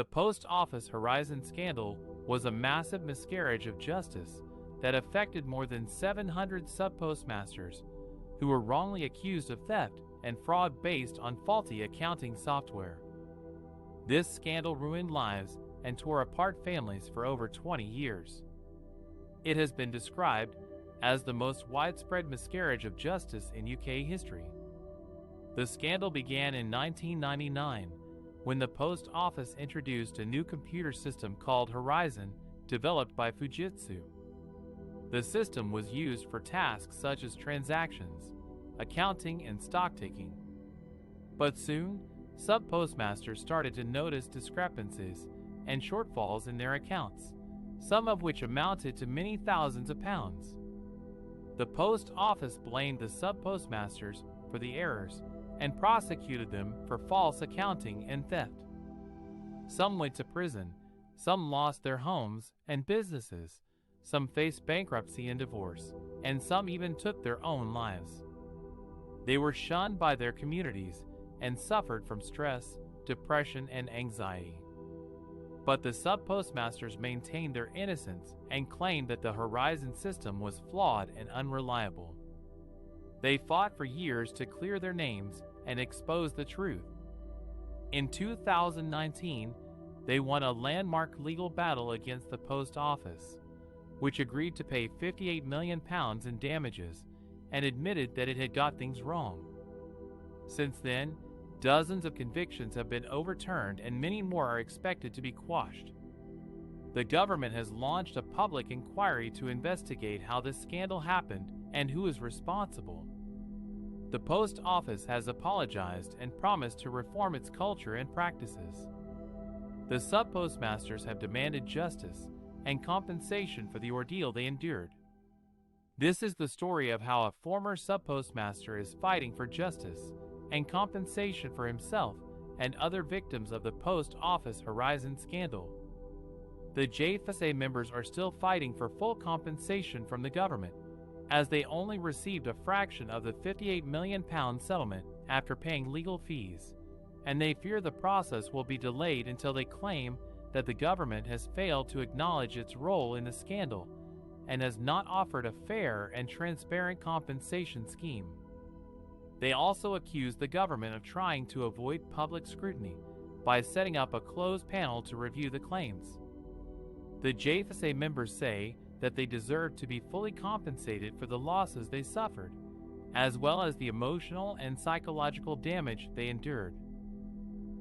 The Post Office Horizon scandal was a massive miscarriage of justice that affected more than 700 sub-postmasters who were wrongly accused of theft and fraud based on faulty accounting software. This scandal ruined lives and tore apart families for over 20 years. It has been described as the most widespread miscarriage of justice in UK history. The scandal began in 1999 when the Post Office introduced a new computer system called Horizon, developed by Fujitsu. The system was used for tasks such as transactions, accounting, and stock-taking. But soon, sub-postmasters started to notice discrepancies and shortfalls in their accounts, some of which amounted to many thousands of pounds. The Post Office blamed the sub-postmasters for the errors and prosecuted them for false accounting and theft. Some went to prison, some lost their homes and businesses, some faced bankruptcy and divorce, and some even took their own lives. They were shunned by their communities and suffered from stress, depression, and anxiety. But the sub-postmasters maintained their innocence and claimed that the Horizon system was flawed and unreliable. They fought for years to clear their names and expose the truth. In 2019, they won a landmark legal battle against the Post Office, which agreed to pay £58 million in damages and admitted that it had got things wrong. Since then, dozens of convictions have been overturned and many more are expected to be quashed. The government has launched a public inquiry to investigate how this scandal happened and who is responsible. The Post Office has apologized and promised to reform its culture and practices. The sub-postmasters have demanded justice and compensation for the ordeal they endured. This is the story of how a former sub-postmaster is fighting for justice and compensation for himself and other victims of the Post Office Horizon scandal. The JFSA members are still fighting for full compensation from the government, as they only received a fraction of the £58 million settlement after paying legal fees, and they fear the process will be delayed until they claim that the government has failed to acknowledge its role in the scandal and has not offered a fair and transparent compensation scheme. They also accuse the government of trying to avoid public scrutiny by setting up a closed panel to review the claims. The JFSA members say that they deserve to be fully compensated for the losses they suffered, as well as the emotional and psychological damage they endured.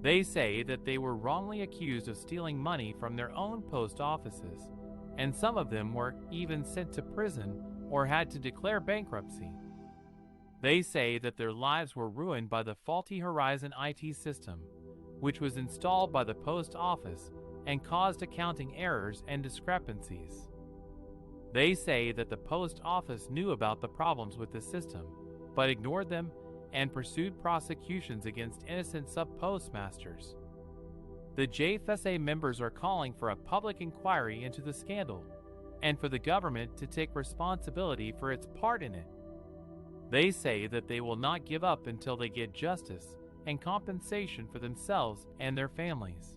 They say that they were wrongly accused of stealing money from their own post offices, and some of them were even sent to prison or had to declare bankruptcy. They say that their lives were ruined by the faulty Horizon IT system, which was installed by the Post Office and caused accounting errors and discrepancies. They say that the Post Office knew about the problems with the system, but ignored them and pursued prosecutions against innocent sub-postmasters. The JFSA members are calling for a public inquiry into the scandal and for the government to take responsibility for its part in it. They say that they will not give up until they get justice and compensation for themselves and their families.